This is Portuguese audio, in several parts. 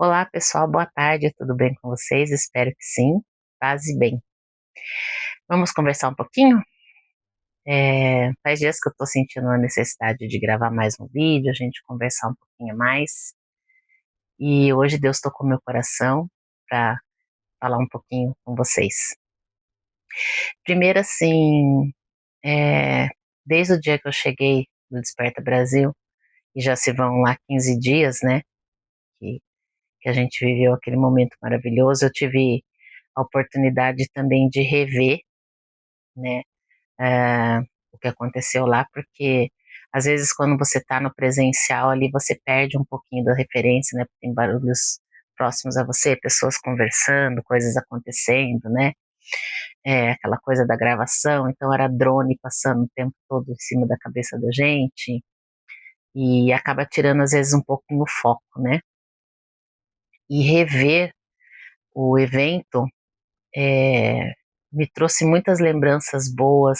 Olá, pessoal, boa tarde, tudo bem com vocês? Espero que sim, paz e bem. Vamos conversar um pouquinho? Faz dias que eu tô sentindo a necessidade de gravar mais um vídeo, a gente conversar um pouquinho mais. E hoje Deus tocou meu coração para falar um pouquinho com vocês. Primeiro, assim, é, desde o dia que eu cheguei no Desperta Brasil, e já se vão lá 15 dias, né, que, que a gente viveu aquele momento maravilhoso, eu tive a oportunidade também de rever, né, o que aconteceu lá, porque às vezes quando você está no presencial ali, você perde um pouquinho da referência, né, porque tem barulhos próximos a você, pessoas conversando, coisas acontecendo, né, aquela coisa da gravação, então era drone passando o tempo todo em cima da cabeça da gente, e acaba tirando às vezes um pouquinho o foco, né, e rever o evento é, me trouxe muitas lembranças boas,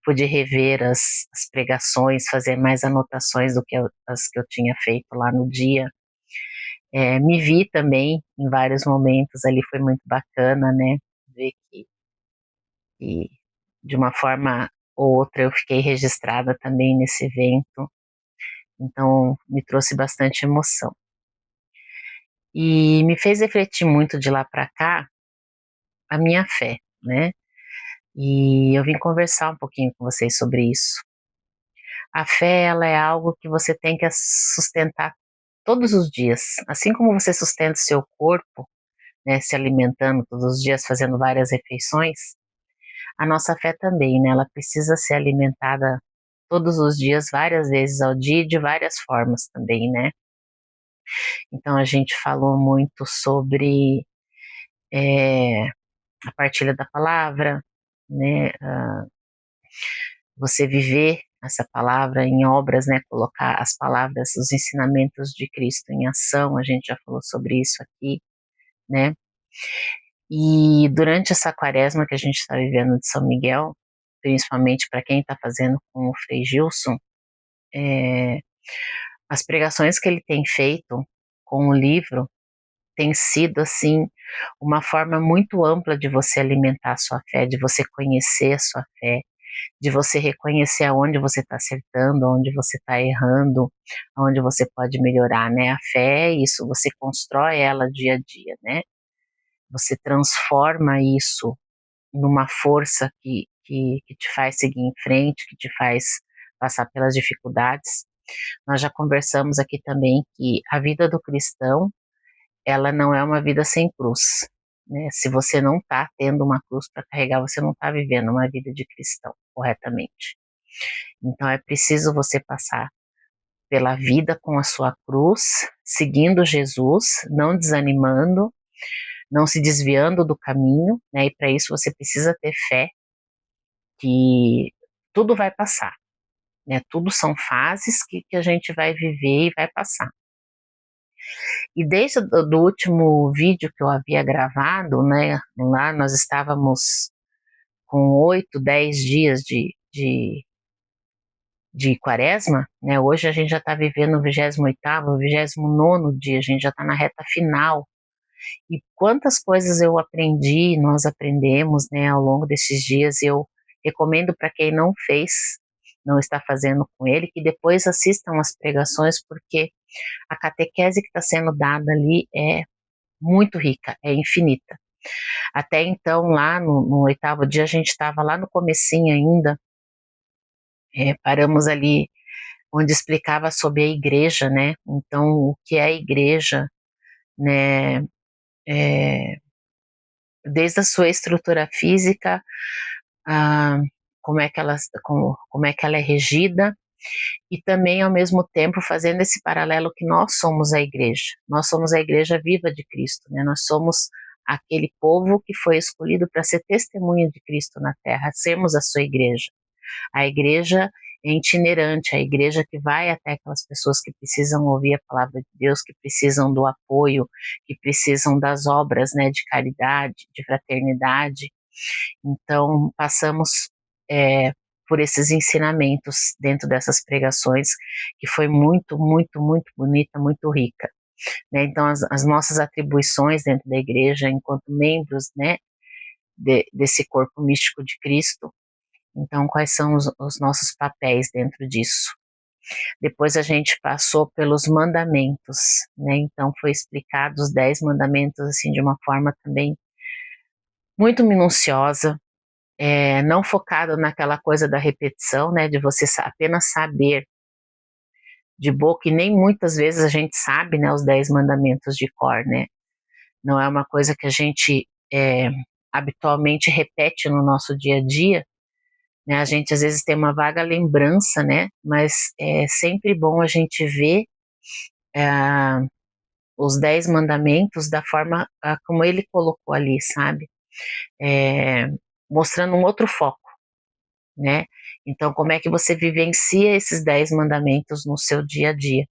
pude rever as pregações, fazer mais anotações do que as que eu tinha feito lá no dia. Me vi também em vários momentos ali, foi muito bacana, né? Ver que de uma forma ou outra eu fiquei registrada também nesse evento, então me trouxe bastante emoção. E me fez refletir muito de lá para cá a minha fé, né? E eu vim conversar um pouquinho com vocês sobre isso. A fé, ela é algo que você tem que sustentar todos os dias. Assim como você sustenta o seu corpo, né, se alimentando todos os dias, fazendo várias refeições, a nossa fé também, né, ela precisa ser alimentada todos os dias, várias vezes ao dia, e de várias formas também, né. Então a gente falou muito sobre a partilha da palavra, né, você viver essa palavra em obras, né, colocar as palavras, os ensinamentos de Cristo em ação, a gente já falou sobre isso aqui, né, e durante essa quaresma que a gente está vivendo de São Miguel, principalmente para quem está fazendo com o Frei Gilson, é, as pregações que ele tem feito com o livro tem sido, assim, uma forma muito ampla de você alimentar a sua fé, de você conhecer a sua fé, de você reconhecer aonde você está acertando, aonde você está errando, aonde você pode melhorar, né? A fé é isso, você constrói ela dia a dia, né? Você transforma isso numa força que te faz seguir em frente, que te faz passar pelas dificuldades. Nós já conversamos aqui também que a vida do cristão, ela não é uma vida sem cruz, né? Se você não está tendo uma cruz para carregar, você não está vivendo uma vida de cristão corretamente. Então é preciso você passar pela vida com a sua cruz, seguindo Jesus, não desanimando, não se desviando do caminho, né? E para isso você precisa ter fé que tudo vai passar, né? Tudo são fases que a gente vai viver e vai passar. E desde do último vídeo que eu havia gravado, né? Lá nós estávamos com 8, 10 dias de quaresma, né? Hoje a gente já está vivendo o 28º, 29º dia, a gente já está na reta final. E quantas coisas eu aprendi, nós aprendemos, né, ao longo desses dias. Eu recomendo para quem não fez, não está fazendo com ele, que depois assistam as pregações, porque a catequese que está sendo dada ali é muito rica, é infinita. Até então, lá no 8º dia, a gente estava lá no comecinho ainda, paramos ali onde explicava sobre a igreja, né? Então, o que é a igreja, né? É, desde a sua estrutura física, a, como é que ela é regida, e também, ao mesmo tempo, fazendo esse paralelo que nós somos a igreja. Nós somos a igreja viva de Cristo, né? Nós somos aquele povo que foi escolhido para ser testemunha de Cristo na terra, sermos a sua igreja. A igreja é itinerante, a igreja que vai até aquelas pessoas que precisam ouvir a palavra de Deus, que precisam do apoio, que precisam das obras, né, de caridade, de fraternidade. Então, passamos por esses ensinamentos dentro dessas pregações, que foi muito, muito, muito bonita, muito rica. né? Então as nossas atribuições dentro da igreja enquanto membros, né, desse corpo místico de Cristo. Então, quais são os nossos papéis dentro disso? Depois a gente passou pelos mandamentos, né? Então foi explicado os 10 mandamentos assim de uma forma também muito minuciosa, não focado naquela coisa da repetição, né? De você apenas saber de boca, e nem muitas vezes a gente sabe, né? Os 10 mandamentos de cor, né? Não é uma coisa que a gente habitualmente repete no nosso dia a dia, né? A gente às vezes tem uma vaga lembrança, né? Mas é sempre bom a gente ver os 10 mandamentos da forma como ele colocou ali, sabe? Mostrando um outro foco, né? Então, como é que você vivencia esses 10 mandamentos no seu dia a dia,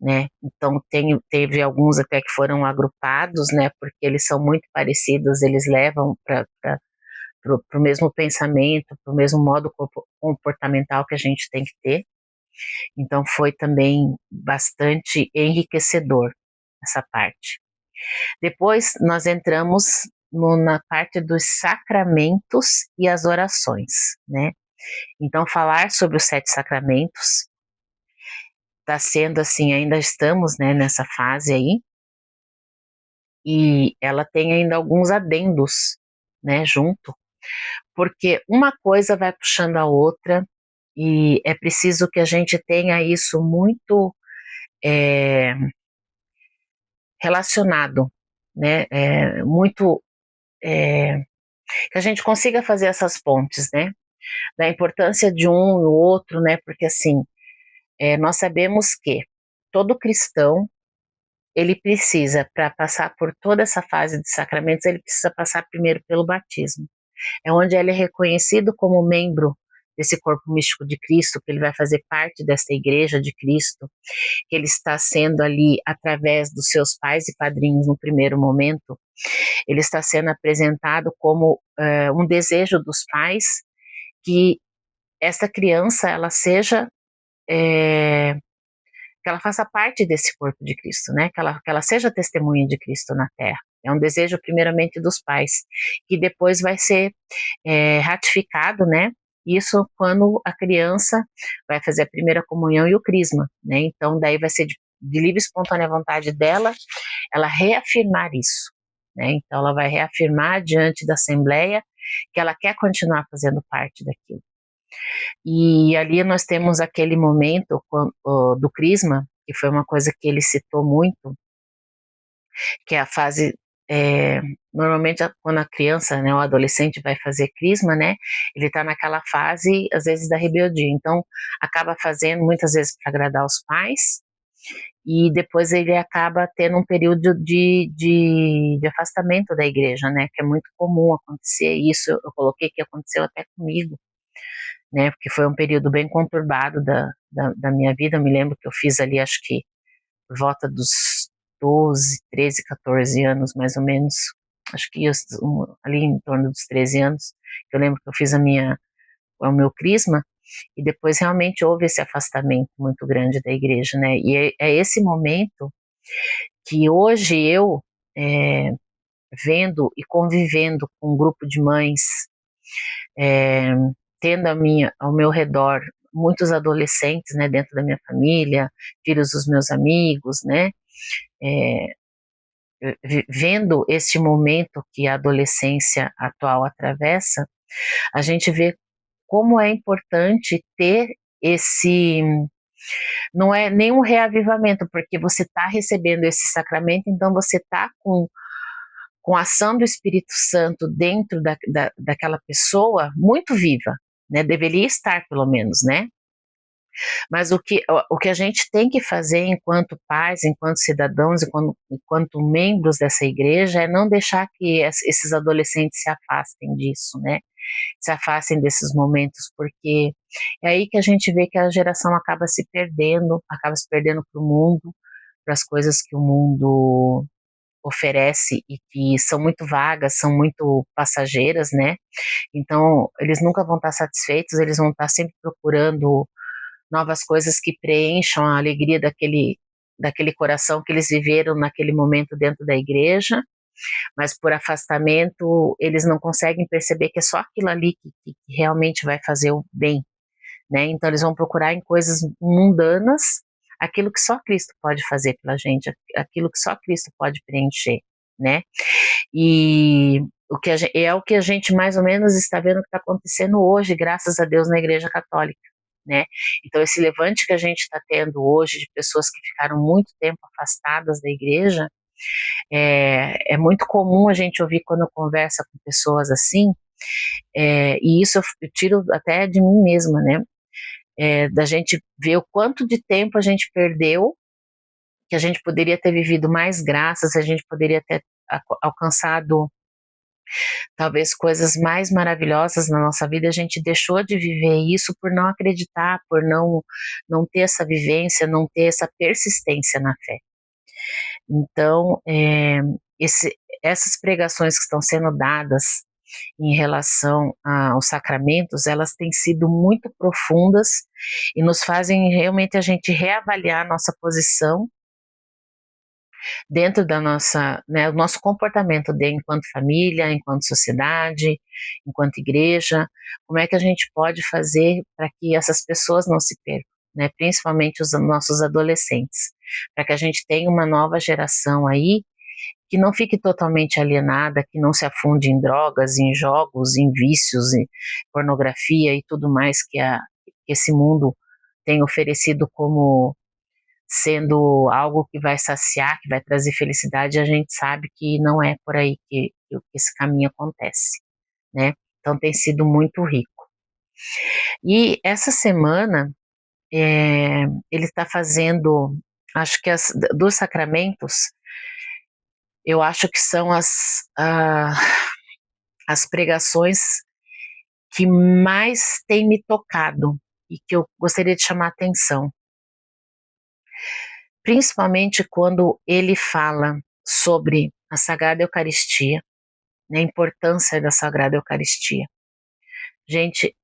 né? Então, teve alguns até que foram agrupados, né? Porque eles são muito parecidos, eles levam para o mesmo pensamento, para o mesmo modo comportamental que a gente tem que ter. Então, foi também bastante enriquecedor essa parte. Depois, nós entramos na parte dos sacramentos e as orações, né? Então, falar sobre os 7 sacramentos está sendo assim, ainda estamos, né, nessa fase aí, e ela tem ainda alguns adendos, né, junto, porque uma coisa vai puxando a outra, e é preciso que a gente tenha isso muito relacionado, né, muito, que a gente consiga fazer essas pontes, né, da importância de um e o outro, né, porque assim, nós sabemos que todo cristão, ele precisa, para passar por toda essa fase de sacramentos, ele precisa passar primeiro pelo batismo. É onde ele é reconhecido como membro desse corpo místico de Cristo, que ele vai fazer parte dessa igreja de Cristo, que ele está sendo ali através dos seus pais e padrinhos no primeiro momento, ele está sendo apresentado como um desejo dos pais que essa criança, ela seja que ela faça parte desse corpo de Cristo, né? Que ela seja testemunha de Cristo na Terra. É um desejo primeiramente dos pais, que depois vai ser ratificado, né? Isso quando a criança vai fazer a primeira comunhão e o crisma, né? Então daí vai ser de livre e espontânea vontade dela, ela reafirmar isso, né? Então ela vai reafirmar diante da Assembleia que ela quer continuar fazendo parte daquilo. E ali nós temos aquele momento do crisma, que foi uma coisa que ele citou muito, que é a fase, normalmente quando a criança, né, o adolescente vai fazer crisma, né, ele está naquela fase, às vezes, da rebeldia, então acaba fazendo muitas vezes para agradar os pais, e depois ele acaba tendo um período de afastamento da igreja, né, que é muito comum acontecer isso, eu coloquei que aconteceu até comigo, né, porque foi um período bem conturbado da minha vida. Eu me lembro que eu fiz ali, acho que por volta dos 12, 13, 14 anos, mais ou menos, acho que ali em torno dos 13 anos, eu lembro que eu fiz o meu crisma, e depois realmente houve esse afastamento muito grande da igreja, né, e é esse momento que hoje eu, vendo e convivendo com um grupo de mães, é, tendo ao meu redor muitos adolescentes, né, dentro da minha família, filhos dos meus amigos, né, vendo este momento que a adolescência atual atravessa, a gente vê como é importante ter esse, não é nenhum reavivamento, porque você está recebendo esse sacramento, então você está com a ação do Espírito Santo dentro daquela pessoa muito viva, né? Deveria estar, pelo menos, né? Mas o que a gente tem que fazer enquanto pais, enquanto cidadãos, enquanto membros dessa igreja, é não deixar que esses adolescentes se afastem disso, né? Se afastem desses momentos, porque é aí que a gente vê que a geração acaba se perdendo para o mundo, para as coisas que o mundo oferece e que são muito vagas, são muito passageiras, né? Então, eles nunca vão estar satisfeitos, eles vão estar sempre procurando novas coisas que preencham a alegria daquele coração que eles viveram naquele momento dentro da igreja, mas por afastamento eles não conseguem perceber que é só aquilo ali que realmente vai fazer o bem, né? Então eles vão procurar em coisas mundanas aquilo que só Cristo pode fazer pela gente, aquilo que só Cristo pode preencher, né? E é o que a gente mais ou menos está vendo que está acontecendo hoje, graças a Deus, na Igreja Católica, né? Então esse levante que a gente está tendo hoje de pessoas que ficaram muito tempo afastadas da Igreja, é muito comum a gente ouvir quando conversa com pessoas assim, e isso eu tiro até de mim mesma, né? Da gente ver o quanto de tempo a gente perdeu, que a gente poderia ter vivido mais graças, a gente poderia ter alcançado talvez coisas mais maravilhosas na nossa vida, a gente deixou de viver isso por não acreditar, por não ter essa vivência, não ter essa persistência na fé. Então, essas pregações que estão sendo dadas em relação aos sacramentos, elas têm sido muito profundas e nos fazem realmente a gente reavaliar a nossa posição dentro da nossa, né, o nosso comportamento enquanto família, enquanto sociedade, enquanto igreja, como é que a gente pode fazer para que essas pessoas não se percam, né, principalmente os nossos adolescentes, para que a gente tenha uma nova geração aí que não fique totalmente alienada, que não se afunde em drogas, em jogos, em vícios, em pornografia e tudo mais que esse mundo tem oferecido como sendo algo que vai saciar, que vai trazer felicidade, a gente sabe que não é por aí que esse caminho acontece, né? Então tem sido muito rico. E essa semana ele está fazendo, acho que dos sacramentos, eu acho que são as pregações que mais têm me tocado e que eu gostaria de chamar a atenção. Principalmente quando ele fala sobre a Sagrada Eucaristia, né, a importância da Sagrada Eucaristia. Gente,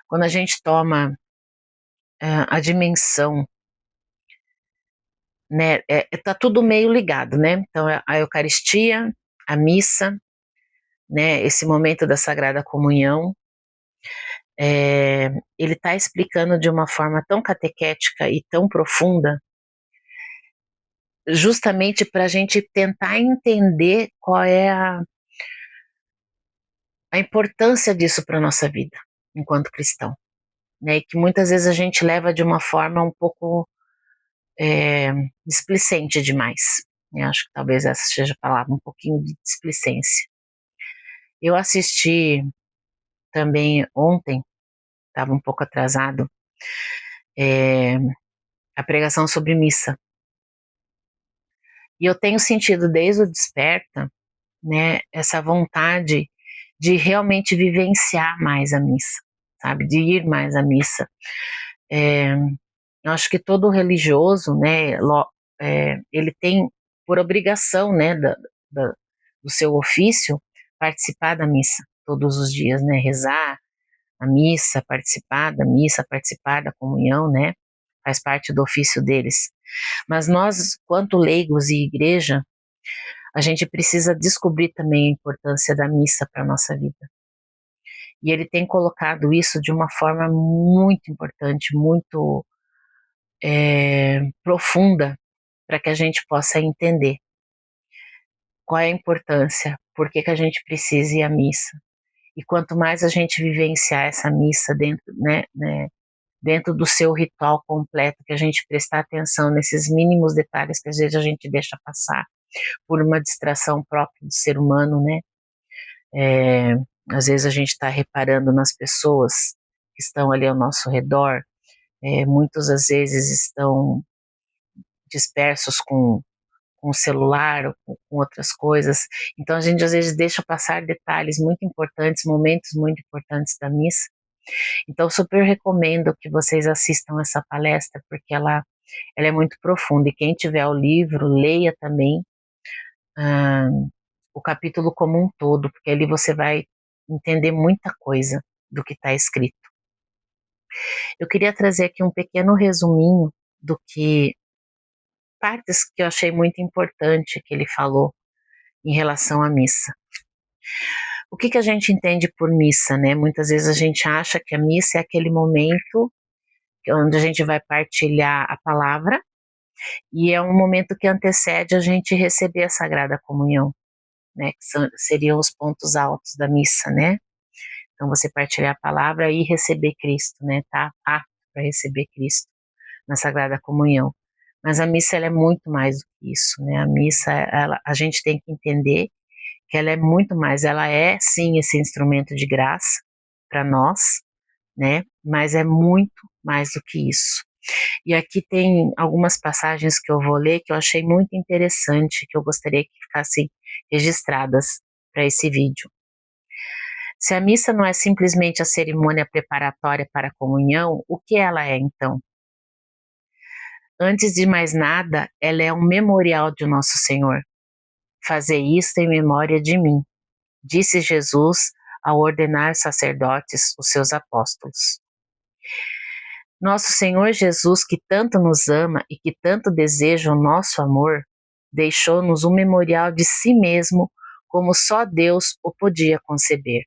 quando a gente toma a dimensão, né, tá tudo meio ligado, né? Então, a Eucaristia, a missa, né, esse momento da Sagrada Comunhão, ele está explicando de uma forma tão catequética e tão profunda, justamente para a gente tentar entender qual é a importância disso para a nossa vida, enquanto cristão, né, e que muitas vezes a gente leva de uma forma um pouco displicente demais, eu acho que talvez essa seja a palavra, um pouquinho de displicência. Eu assisti também ontem, estava um pouco atrasado, a pregação sobre missa, e eu tenho sentido desde o Desperta, né, essa vontade de realmente vivenciar mais a missa, sabe, de ir mais à missa. Eu acho que todo religioso, né, ele tem por obrigação, né, do seu ofício, participar da missa todos os dias, né, rezar a missa, participar da comunhão, né, faz parte do ofício deles. Mas nós, quanto leigos e igreja, a gente precisa descobrir também a importância da missa para a nossa vida. E ele tem colocado isso de uma forma muito importante, muito profunda, para que a gente possa entender qual é a importância, por que a gente precisa ir à missa. E quanto mais a gente vivenciar essa missa dentro do seu ritual completo, que a gente prestar atenção nesses mínimos detalhes que às vezes a gente deixa passar por uma distração própria do ser humano, né? Às vezes a gente está reparando nas pessoas que estão ali ao nosso redor, muitos às vezes estão dispersos com o celular ou com outras coisas, então a gente às vezes deixa passar detalhes muito importantes, momentos muito importantes da missa. Então super recomendo que vocês assistam essa palestra, porque ela é muito profunda, e quem tiver o livro, leia também o capítulo como um todo, porque ali você vai entender muita coisa do que está escrito. Eu queria trazer aqui um pequeno resuminho do que partes que eu achei muito importante que ele falou em relação à missa. O que a gente entende por missa, né? Muitas vezes a gente acha que a missa é aquele momento onde a gente vai partilhar a palavra e é um momento que antecede a gente receber a Sagrada Comunhão, né? Que seriam os pontos altos da missa, né? Então você partilhar a palavra e receber Cristo, né? Tá apto para receber Cristo na Sagrada Comunhão. Mas a missa ela é muito mais do que isso, né? A missa, a gente tem que entender que ela é muito mais, ela é sim esse instrumento de graça para nós, né? Mas é muito mais do que isso. E aqui tem algumas passagens que eu vou ler que eu achei muito interessante, que eu gostaria que ficassem registradas para esse vídeo. Se a missa não é simplesmente a cerimônia preparatória para a comunhão, o que ela é então? Antes de mais nada, ela é um memorial de Nosso Senhor. Fazer isto em memória de mim, disse Jesus ao ordenar sacerdotes os seus apóstolos. Nosso Senhor Jesus, que tanto nos ama e que tanto deseja o nosso amor, deixou-nos um memorial de si mesmo, como só Deus o podia conceber.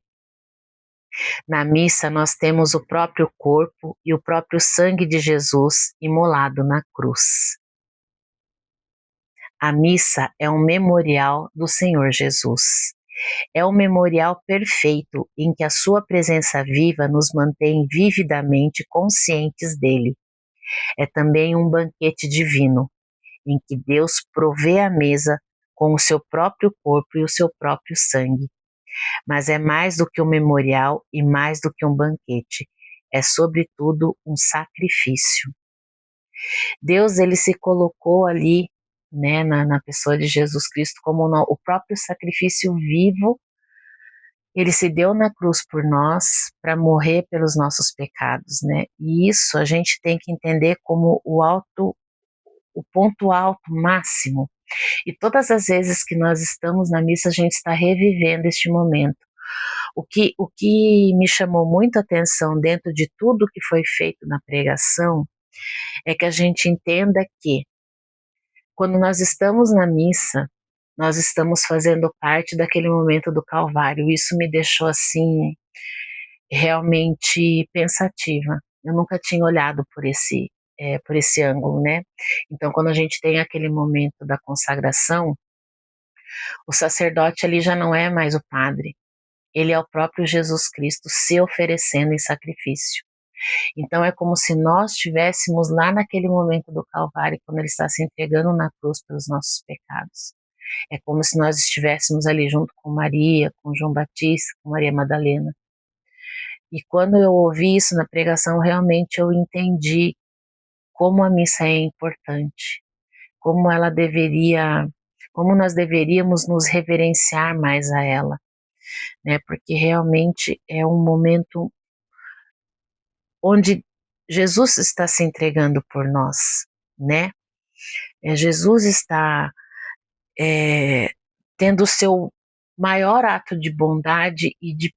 Na missa, nós temos o próprio corpo e o próprio sangue de Jesus imolado na cruz. A missa é um memorial do Senhor Jesus. É um memorial perfeito em que a sua presença viva nos mantém vividamente conscientes dele. É também um banquete divino, em que Deus provê a mesa com o seu próprio corpo e o seu próprio sangue. Mas é mais do que um memorial e mais do que um banquete. É, sobretudo, um sacrifício. Deus, ele se colocou ali, né, na pessoa de Jesus Cristo como o próprio sacrifício vivo. Ele se deu na cruz por nós para morrer pelos nossos pecados, né? E isso a gente tem que entender como o ponto alto máximo. E todas as vezes que nós estamos na missa, a gente está revivendo este momento. O que me chamou muita atenção dentro de tudo que foi feito na pregação é que a gente entenda que quando nós estamos na missa, nós estamos fazendo parte daquele momento do Calvário. Isso me deixou assim realmente pensativa. Eu nunca tinha olhado por esse ângulo, né? Então, quando a gente tem aquele momento da consagração, o sacerdote ali já não é mais o padre. Ele é o próprio Jesus Cristo se oferecendo em sacrifício. Então é como se nós estivéssemos lá naquele momento do Calvário, quando ele está se entregando na cruz pelos nossos pecados. É como se nós estivéssemos ali junto com Maria, com João Batista, com Maria Madalena. E quando eu ouvi isso na pregação, realmente eu entendi como a missa é importante, como ela deveria, como nós deveríamos nos reverenciar mais a ela, né? Porque realmente é um momento onde Jesus está se entregando por nós, né? Jesus está tendo o seu maior ato de bondade e de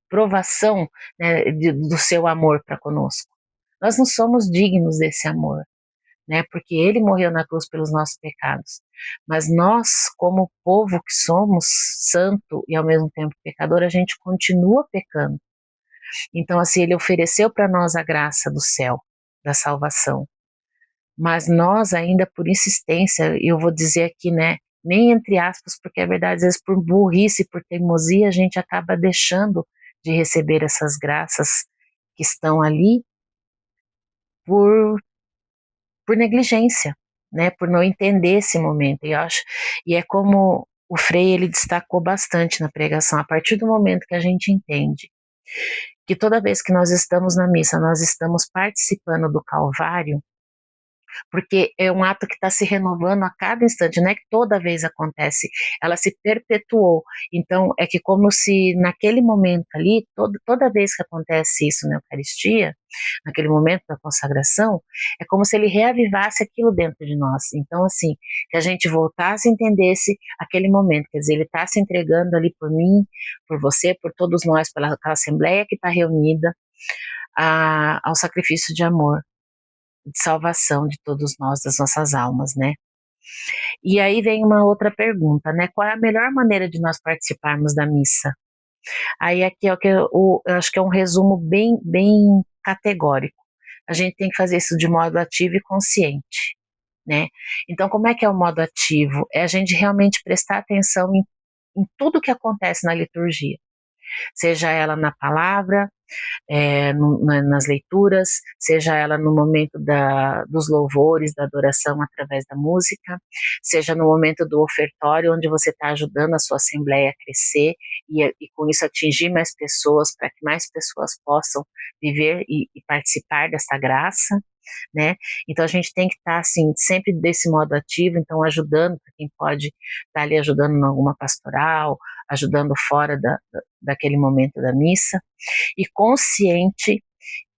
provação, né, do seu amor para conosco. Nós não somos dignos desse amor, né? Porque ele morreu na cruz pelos nossos pecados. Mas nós, como povo que somos santo e ao mesmo tempo pecador, a gente continua pecando. Então, assim, ele ofereceu para nós a graça do céu, da salvação. Mas nós ainda por insistência, eu vou dizer aqui, né, nem entre aspas, porque é verdade, às vezes por burrice, por teimosia, a gente acaba deixando de receber essas graças que estão ali por, por negligência, né, por não entender esse momento. E eu acho, e é como o Frei ele destacou bastante na pregação, a partir do momento que a gente entende que toda vez que nós estamos na missa, nós estamos participando do Calvário, porque é um ato que está se renovando a cada instante, não é que toda vez acontece, ela se perpetuou. Então, é que como se naquele momento ali, toda vez que acontece isso na Eucaristia, naquele momento da consagração, é como se ele reavivasse aquilo dentro de nós. Então, assim, que a gente voltasse e entendesse aquele momento, quer dizer, ele está se entregando ali por mim, por você, por todos nós, pela assembleia que está reunida, ao sacrifício de amor. de salvação de todos nós, das nossas almas, né? E aí vem uma outra pergunta, né? Qual é a melhor maneira de nós participarmos da missa? Aí aqui é o que eu acho que é um resumo bem categórico. A gente tem que fazer isso de modo ativo e consciente, né? Então, como é que é o modo ativo? É a gente realmente prestar atenção em tudo que acontece na liturgia, seja ela na palavra, nas leituras, seja ela no momento dos louvores, da adoração através da música, seja no momento do ofertório, onde você está ajudando a sua assembleia a crescer e com isso atingir mais pessoas, para que mais pessoas possam viver e participar dessa graça, né? Então a gente tem que estar assim sempre desse modo ativo, então ajudando para quem pode estar ali ajudando em alguma pastoral, ajudando fora daquele momento da missa, e consciente.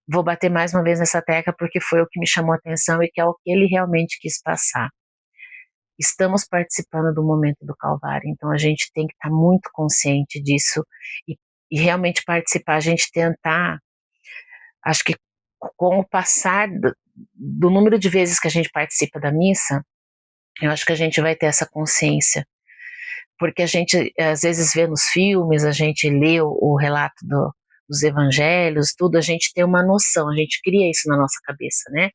Vou bater mais uma vez nessa tecla porque foi o que me chamou a atenção e que é o que ele realmente quis passar. Estamos participando do momento do Calvário, então a gente tem que estar muito consciente disso e realmente participar, a gente tentar, acho que com o passar do número de vezes que a gente participa da missa, eu acho que a gente vai ter essa consciência, porque a gente às vezes vê nos filmes, a gente lê o relato dos evangelhos, tudo, a gente tem uma noção, a gente cria isso na nossa cabeça, né?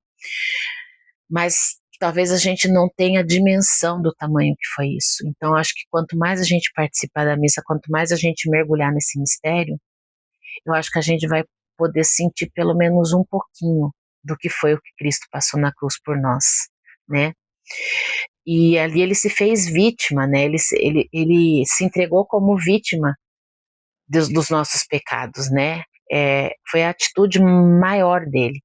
Mas talvez a gente não tenha dimensão do tamanho que foi isso. Então, acho que quanto mais a gente participar da missa, quanto mais a gente mergulhar nesse mistério, eu acho que a gente vai poder sentir pelo menos um pouquinho do que foi o que Cristo passou na cruz por nós, né? E ali ele se fez vítima, né? Ele se entregou como vítima dos nossos pecados, né? Foi a atitude maior dele.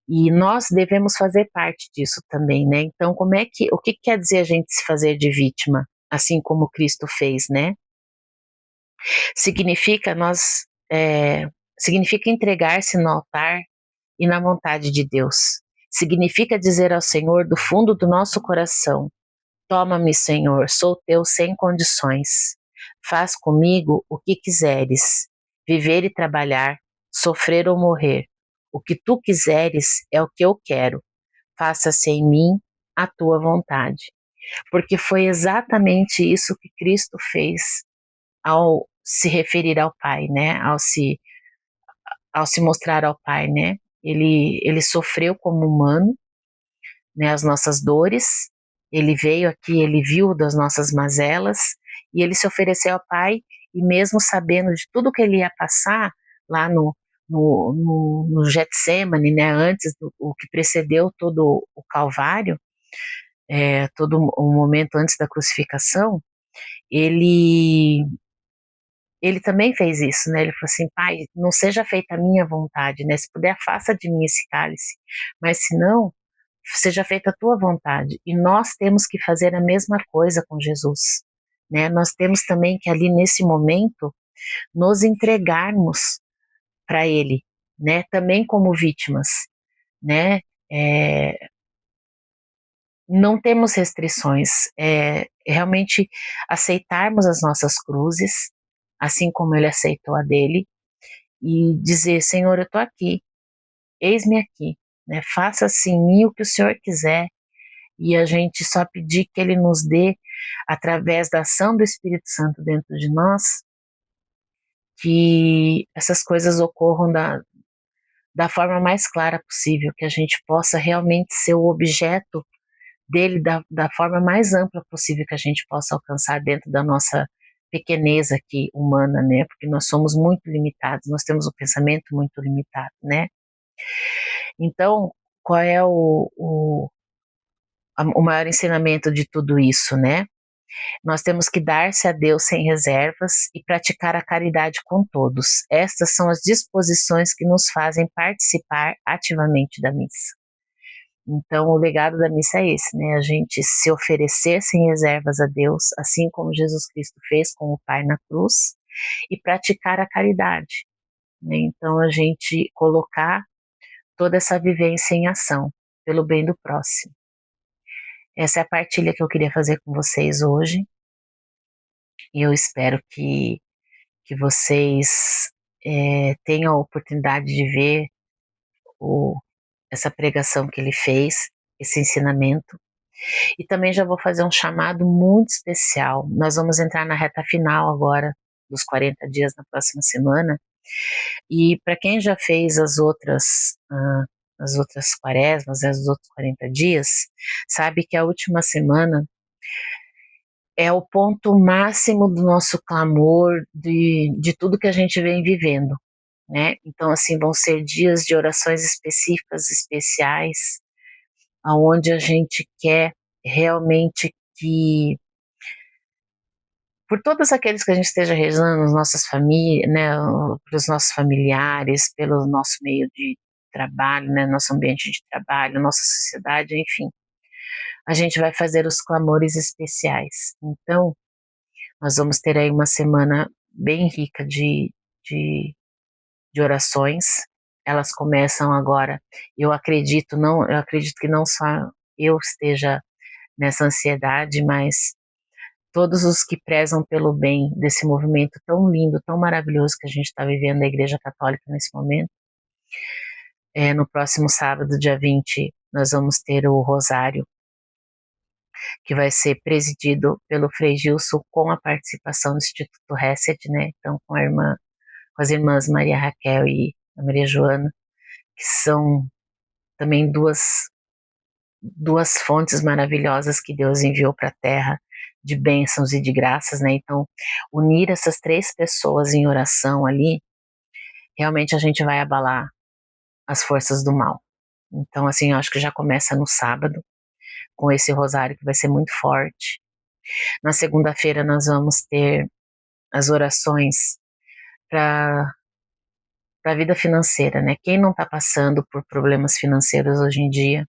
E nós devemos fazer parte disso também, né? Então, o que quer dizer a gente se fazer de vítima, assim como Cristo fez, né? Significa significa entregar-se no altar e na vontade de Deus. Significa dizer ao Senhor do fundo do nosso coração: toma-me, Senhor, sou teu sem condições. Faz comigo o que quiseres, viver e trabalhar, sofrer ou morrer. O que tu quiseres é o que eu quero. Faça-se em mim a tua vontade. Porque foi exatamente isso que Cristo fez ao se referir ao Pai, né? Ao se mostrar ao Pai, né? Ele sofreu como humano, né, as nossas dores, ele veio aqui, ele viu das nossas mazelas, e ele se ofereceu ao Pai, e mesmo sabendo de tudo que ele ia passar lá no Getsemane, né, antes o que precedeu todo o Calvário, todo o momento antes da crucificação, ele ele também fez isso, né? Ele falou assim: Pai, não seja feita a minha vontade, né? Se puder, afasta de mim esse cálice, mas se não, seja feita a tua vontade. E nós temos que fazer a mesma coisa com Jesus, né? Nós temos também que ali nesse momento nos entregarmos para Ele, né? Também como vítimas, né? É, não temos restrições, realmente aceitarmos as nossas cruzes, assim como Ele aceitou a dele, e dizer: Senhor, eu estou aqui, eis-me aqui, né? Faça-se em mim o que o Senhor quiser, e a gente só pedir que Ele nos dê, através da ação do Espírito Santo dentro de nós, que essas coisas ocorram da forma mais clara possível, que a gente possa realmente ser o objeto dele da forma mais ampla possível que a gente possa alcançar dentro da nossa pequeneza aqui humana, né? Porque nós somos muito limitados, nós temos um pensamento muito limitado, né? Então, qual é o maior ensinamento de tudo isso, né? Nós temos que dar-se a Deus sem reservas e praticar a caridade com todos. Estas são as disposições que nos fazem participar ativamente da missa. Então, o legado da missa é esse, né? A gente se oferecer sem reservas a Deus, assim como Jesus Cristo fez com o Pai na cruz, e praticar a caridade, né? Então, a gente colocar toda essa vivência em ação, pelo bem do próximo. Essa é a partilha que eu queria fazer com vocês hoje, e eu espero que vocês tenham a oportunidade de ver o essa pregação que ele fez, esse ensinamento. E também já vou fazer um chamado muito especial. Nós vamos entrar na reta final agora, dos 40 dias na próxima semana. E para quem já fez as outras quaresmas, os outros 40 dias, sabe que a última semana é o ponto máximo do nosso clamor, de tudo que a gente vem vivendo, né? Então, assim, vão ser dias de orações específicas, especiais, aonde a gente quer realmente que, por todos aqueles que a gente esteja rezando, as nossas famílias, né, pelos nossos familiares, pelo nosso meio de trabalho, né, nosso ambiente de trabalho, nossa sociedade, enfim, a gente vai fazer os clamores especiais. Então, nós vamos ter aí uma semana bem rica de, de orações. Elas começam agora. Eu acredito que não só eu esteja nessa ansiedade, mas todos os que prezam pelo bem desse movimento tão lindo, tão maravilhoso que a gente está vivendo na Igreja Católica nesse momento. No próximo sábado, dia 20, nós vamos ter o Rosário, que vai ser presidido pelo Frei Gilson, com a participação do Instituto Hesed, né? Então, com as irmãs Maria Raquel e a Maria Joana, que são também duas fontes maravilhosas que Deus enviou para a Terra, de bênçãos e de graças, né? Então, unir essas três pessoas em oração ali, realmente a gente vai abalar as forças do mal. Então, assim, eu acho que já começa no sábado, com esse rosário que vai ser muito forte. Na segunda-feira nós vamos ter as orações para a vida financeira, né? Quem não está passando por problemas financeiros hoje em dia?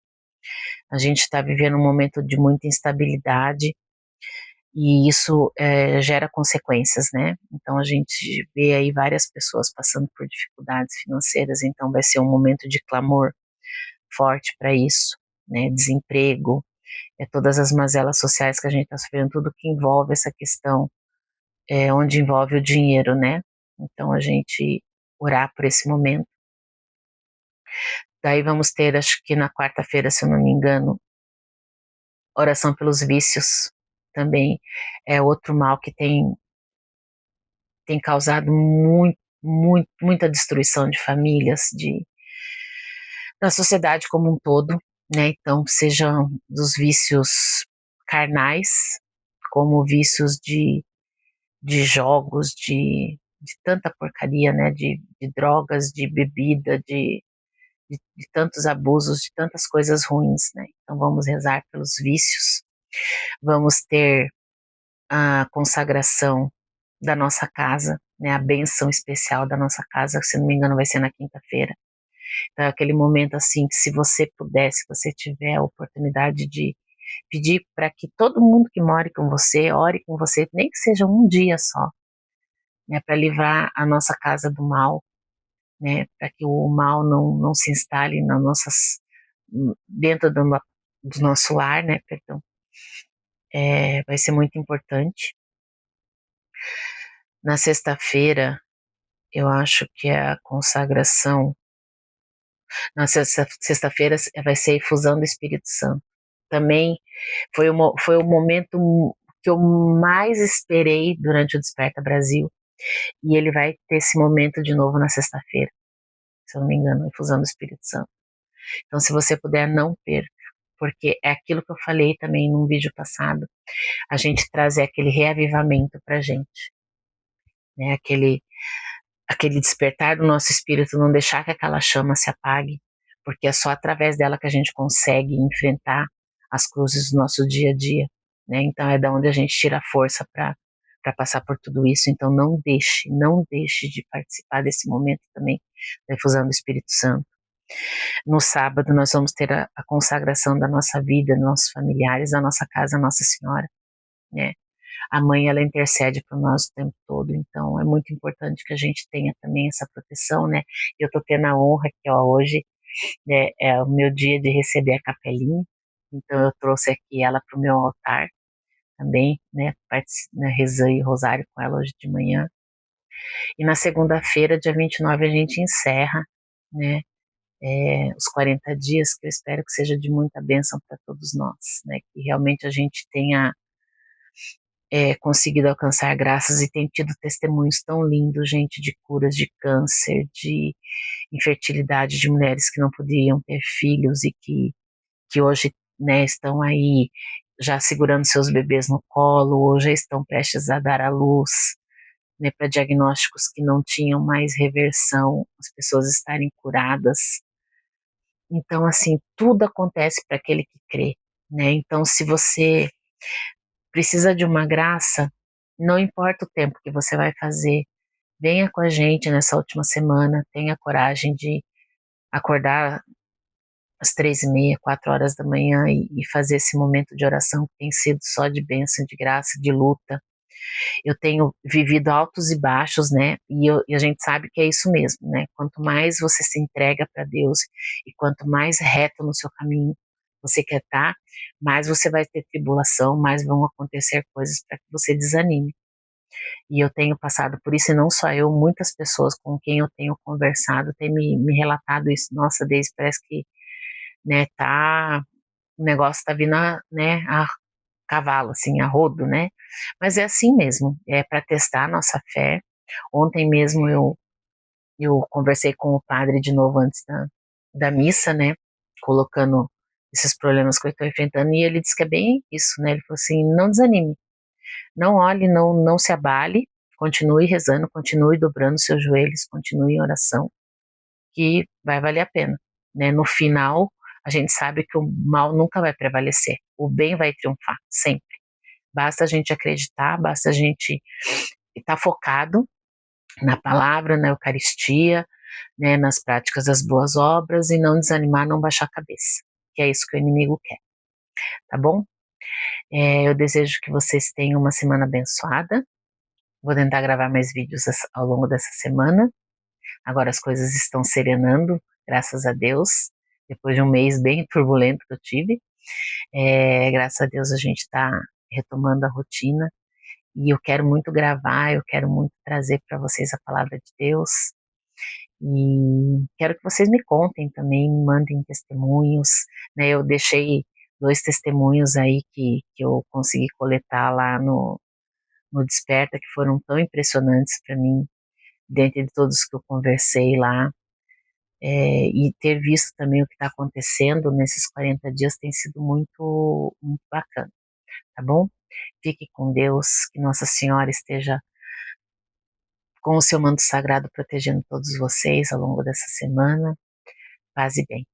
A gente está vivendo um momento de muita instabilidade e isso gera consequências, né? Então a gente vê aí várias pessoas passando por dificuldades financeiras, então vai ser um momento de clamor forte para isso, né? Desemprego, todas as mazelas sociais que a gente está sofrendo, tudo que envolve essa questão, onde envolve o dinheiro, né? Então a gente orar por esse momento. Daí vamos ter, acho que na quarta-feira, se eu não me engano, oração pelos vícios, também é outro mal que tem causado muita destruição de famílias, da sociedade como um todo, né? Então, sejam dos vícios carnais, como vícios de jogos, de tanta porcaria, né? De drogas, de bebida, de tantos abusos, de tantas coisas ruins, né? Então, vamos rezar pelos vícios, vamos ter a consagração da nossa casa, né, a bênção especial da nossa casa, se não me engano vai ser na quinta-feira. Então é aquele momento assim que se você puder, se você tiver a oportunidade de pedir para que todo mundo que more com você, ore com você, nem que seja um dia só, né, para livrar a nossa casa do mal, né, para que o mal não se instale nas nossas, dentro do nosso lar, né, perdão. Vai ser muito importante. Na sexta-feira, eu acho que é a consagração. Na sexta-feira vai ser a efusão do Espírito Santo. Também foi o momento que eu mais esperei durante o Desperta Brasil. E ele vai ter esse momento de novo na sexta-feira, se eu não me engano, a efusão do Espírito Santo. Então, se você puder, não perca, porque é aquilo que eu falei também num vídeo passado, a gente trazer aquele reavivamento pra gente, né? Aquele despertar do nosso espírito, não deixar que aquela chama se apague, porque é só através dela que a gente consegue enfrentar as cruzes do nosso dia a dia, né? Então é da onde a gente tira a força para passar por tudo isso. Então não deixe de participar desse momento também da efusão do Espírito Santo. No sábado nós vamos ter a consagração da nossa vida, dos nossos familiares, da nossa casa, Nossa Senhora, né? A mãe, ela intercede por nós o tempo todo, então é muito importante que a gente tenha também essa proteção, né? Eu tô tendo a honra que, ó, hoje, né, é o meu dia de receber a capelinha, então eu trouxe aqui ela pro meu altar também, né? Rezei rosário com ela hoje de manhã. E na segunda-feira, dia 29, a gente encerra, né? os 40 dias, que eu espero que seja de muita bênção para todos nós, né? Que realmente a gente tenha conseguido alcançar graças e tem tido testemunhos tão lindos, gente, de curas de câncer, de infertilidade, de mulheres que não podiam ter filhos e que hoje, né, estão aí já segurando seus bebês no colo, ou já estão prestes a dar à luz, né, para diagnósticos que não tinham mais reversão, as pessoas estarem curadas. Então, assim, tudo acontece para aquele que crê, né? Então, se você precisa de uma graça, não importa o tempo que você vai fazer, venha com a gente nessa última semana, tenha coragem de acordar às 3:30, 4 horas da manhã e fazer esse momento de oração que tem sido só de bênção, de graça, de luta. Eu tenho vivido altos e baixos, né? E a gente sabe que é isso mesmo, né? Quanto mais você se entrega para Deus e quanto mais reto no seu caminho você quer estar, mais você vai ter tribulação, mais vão acontecer coisas para que você desanime. E eu tenho passado por isso, e não só eu, muitas pessoas com quem eu tenho conversado têm me relatado isso. Nossa, Deise, parece que, né, o negócio tá vindo, né, a cavalo, assim, a rodo, né? Mas é assim mesmo, é para testar a nossa fé. Ontem mesmo eu conversei com o padre de novo antes da missa, né? Colocando esses problemas que eu estou enfrentando, e ele disse que é bem isso, né? Ele falou assim: não desanime, não olhe, não se abale, continue rezando, continue dobrando seus joelhos, continue em oração, que vai valer a pena, né? No final, a gente sabe que o mal nunca vai prevalecer, o bem vai triunfar, sempre. Basta a gente acreditar, basta a gente estar focado na palavra, na Eucaristia, né, nas práticas das boas obras, e não desanimar, não baixar a cabeça, que é isso que o inimigo quer, tá bom? Eu desejo que vocês tenham uma semana abençoada. Vou tentar gravar mais vídeos ao longo dessa semana. Agora as coisas estão serenando, graças a Deus, depois de um mês bem turbulento que eu tive. Graças a Deus a gente está retomando a rotina. E eu quero muito gravar, eu quero muito trazer para vocês a palavra de Deus. E quero que vocês me contem também, me mandem testemunhos, né? Eu deixei 2 testemunhos aí que eu consegui coletar lá no Desperta, que foram tão impressionantes para mim, dentre de todos que eu conversei lá. E ter visto também o que está acontecendo nesses 40 dias tem sido muito, muito bacana, tá bom? Fique com Deus, que Nossa Senhora esteja com o seu manto sagrado protegendo todos vocês ao longo dessa semana. Paz e bem.